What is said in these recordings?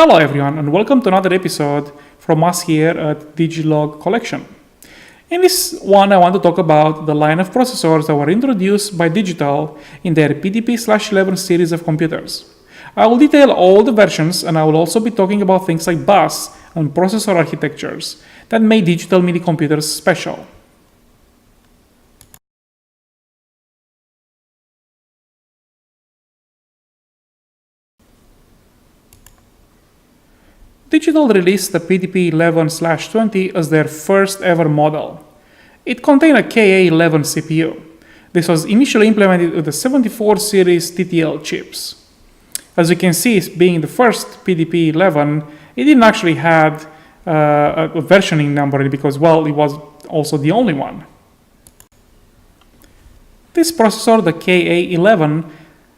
Hello everyone and welcome to another episode from us here at Digilogue collection. In this one I want to talk about the line of processors that were introduced by Digital in their PDP-11 series of computers. I will detail all the versions and I will also be talking about things like bus and processor architectures that made Digital mini computers special. Digital released the PDP-11/20 as their first ever model. It contained a KA11 CPU. This was initially implemented with the 74 series TTL chips. As you can see, being the first PDP-11, it didn't actually have a versioning number because, well, it was also the only one. This processor, the KA11,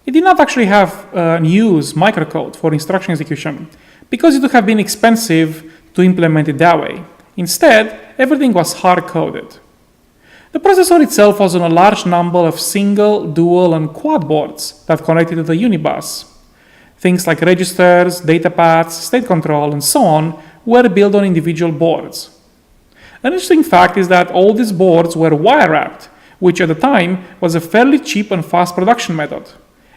it did not actually have use microcode for instruction execution, because it would have been expensive to implement it that way. Instead, everything was hard-coded. The processor itself was on a large number of single, dual, and quad boards that connected to the UNIBUS. Things like registers, data paths, state control, and so on were built on individual boards. An interesting fact is that all these boards were wire-wrapped, which at the time was a fairly cheap and fast production method.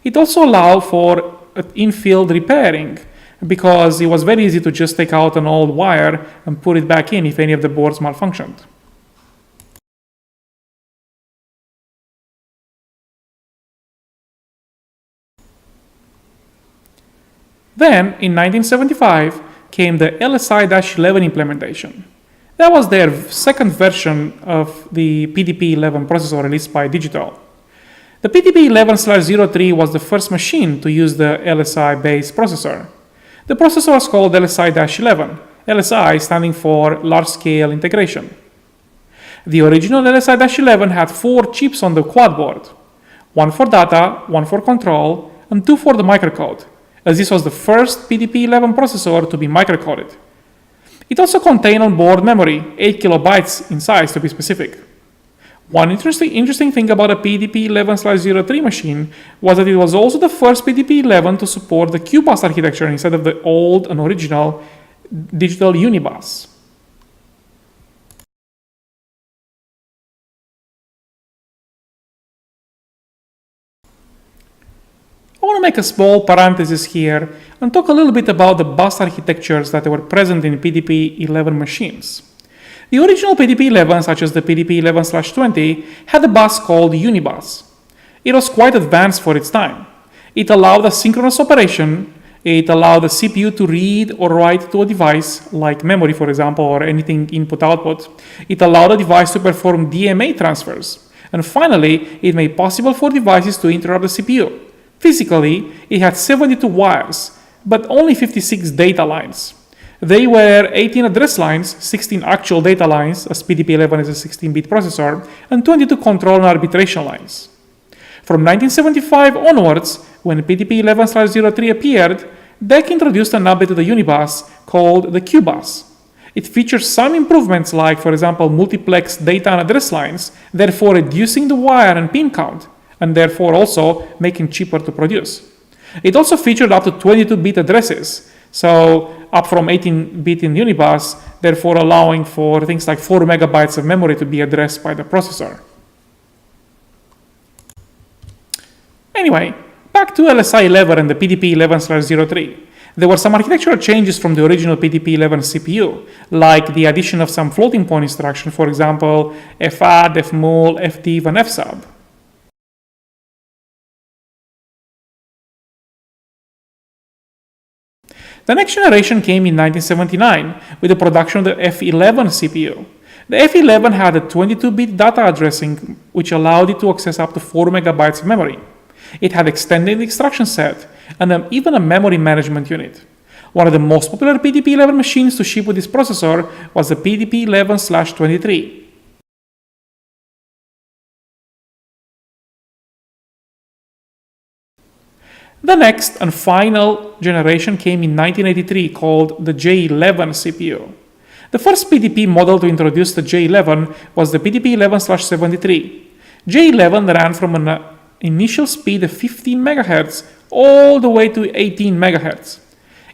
It also allowed for in-field repairing, because it was very easy to just take out an old wire and put it back in if any of the boards malfunctioned. Then, in 1975, came the LSI-11 implementation. That was their second version of the PDP-11 processor released by Digital. The PDP-11/03 was the first machine to use the LSI-based processor. The processor was called LSI-11, LSI standing for Large Scale Integration. The original LSI-11 had 4 chips on the quad board, 1 for data, 1 for control, and 2 for the microcode, as this was the first PDP-11 processor to be microcoded. It also contained on-board memory, 8 kilobytes in size to be specific. One interesting thing about a PDP-11/03 machine was that it was also the first PDP-11 to support the QBUS architecture instead of the old and original digital UNIBUS. I want to make a small parenthesis here and talk a little bit about the bus architectures that were present in PDP-11 machines. The original PDP-11, such as the PDP-11/20, had a bus called UNIBUS. It was quite advanced for its time. It allowed asynchronous operation. It allowed the CPU to read or write to a device, like memory, for example, or anything input-output. It allowed a device to perform DMA transfers. And finally, it made possible for devices to interrupt the CPU. Physically, it had 72 wires, but only 56 data lines. They were 18 address lines, 16 actual data lines, as PDP-11 is a 16-bit processor, and 22 control and arbitration lines. From 1975 onwards, when PDP-11/03 appeared, DEC introduced an update to the UNIBUS called the QBUS. It features some improvements like, for example, multiplex data and address lines, therefore reducing the wire and pin count, and therefore also making cheaper to produce. It also featured up to 22-bit addresses, so up from 18-bit in UNIBUS, therefore allowing for things like 4 megabytes of memory to be addressed by the processor. Anyway, back to LSI-11 and the PDP-11/03. There were some architectural changes from the original PDP-11 CPU, like the addition of some floating point instruction, for example, fadd, fmul, fdiv, and fsub. The next generation came in 1979 with the production of the F11 CPU. The F11 had a 22-bit data addressing, which allowed it to access up to 4 megabytes of memory. It had extended instruction set and even a memory management unit. One of the most popular PDP-11 machines to ship with this processor was the PDP-11/23. The next and final generation came in 1983, called the J11 CPU. The first PDP model to introduce the J11 was the PDP-11/73. J11 ran from an initial speed of 15 MHz all the way to 18 MHz.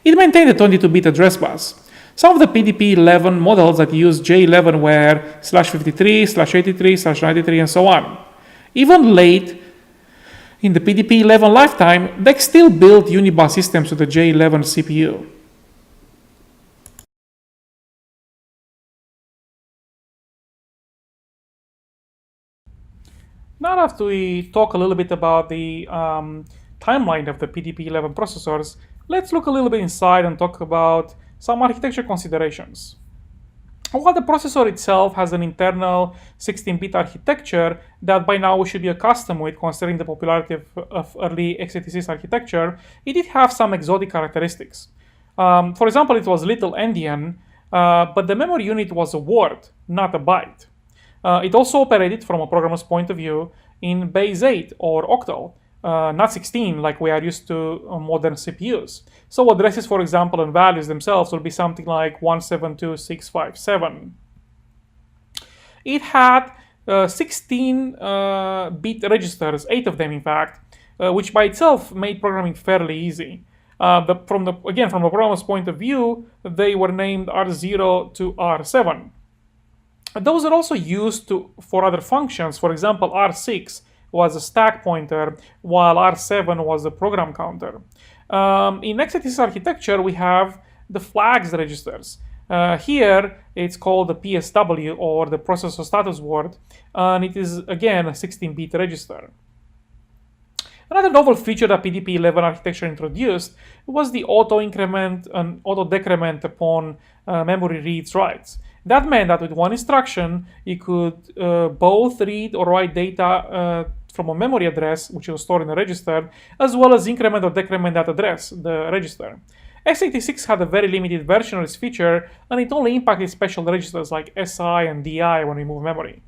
It maintained a 22-bit address bus. Some of the PDP-11 models that used J11 were /53, /83, /93, and so on. Even late in the PDP-11 lifetime, DEC still built UNIBUS systems with the J11 CPU. Now after we talk a little bit about the timeline of the PDP-11 processors, let's look a little bit inside and talk about some architecture considerations. While the processor itself has an internal 16-bit architecture that by now we should be accustomed with considering the popularity of early x86 architecture, it did have some exotic characteristics. For example, it was little endian, but the memory unit was a word, not a byte. It also operated from a programmer's point of view in base 8 or octal, not 16 like we are used to on modern CPUs. So addresses, for example, and values themselves will be something like 172657. It had 16-bit registers, 8 of them in fact, which by itself made programming fairly easy. From the programmer's point of view, they were named R0 to R7. Those are also used for other functions. For example, R6 was a stack pointer, while R7 was a program counter. In x86 architecture, we have the flags registers. Here, it's called the PSW, or the processor status word, and it is, again, a 16-bit register. Another novel feature that PDP-11 architecture introduced was the auto-increment and auto-decrement upon memory reads-writes. That meant that with one instruction, you could both read or write data from a memory address, which was stored in a register, as well as increment or decrement that address, the register. x86 had a very limited version of this feature, and it only impacted special registers like SI and DI when we move memory.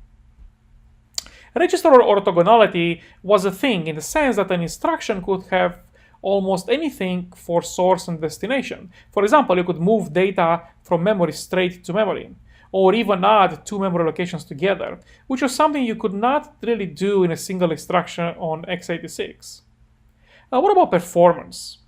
Register orthogonality was a thing in the sense that an instruction could have almost anything for source and destination. For example, you could move data from memory straight to memory, or even add two memory locations together, which was something you could not really do in a single instruction on x86. What about performance?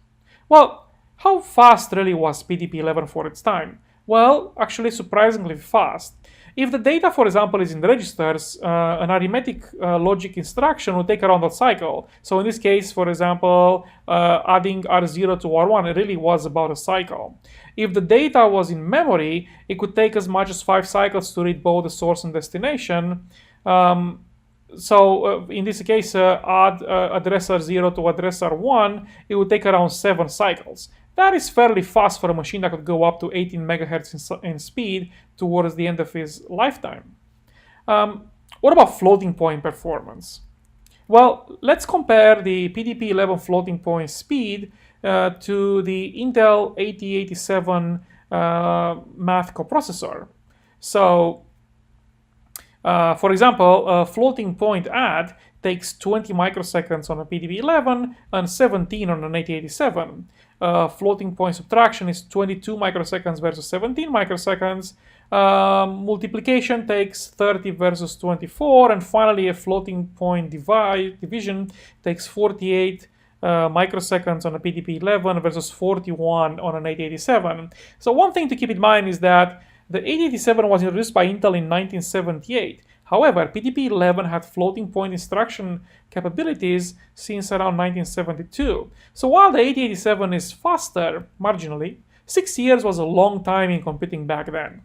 Well, how fast really was PDP-11 for its time? Well, actually surprisingly fast. If the data, for example, is in the registers, an arithmetic logic instruction will take around that cycle. So in this case, for example, adding R0 to R1, it really was about a cycle. If the data was in memory, it could take as much as 5 cycles to read both the source and destination. In this case, add address R0 to address R1, it would take around 7 cycles. That is fairly fast for a machine that could go up to 18 megahertz in speed towards the end of its lifetime. What about floating point performance? Well, let's compare the PDP-11 floating point speed to the Intel 8087 math coprocessor. So, for example, a floating point add takes 20 microseconds on a PDP-11 and 17 on an 8087. Floating point subtraction is 22 microseconds versus 17 microseconds. Multiplication takes 30 versus 24. And finally, a floating point division takes 48 microseconds on a PDP-11 versus 41 on an 8087. So one thing to keep in mind is that the 8087 was introduced by Intel in 1978. However, PDP-11 had floating point instruction capabilities since around 1972. So while the 8087 is faster, marginally, 6 years was a long time in computing back then.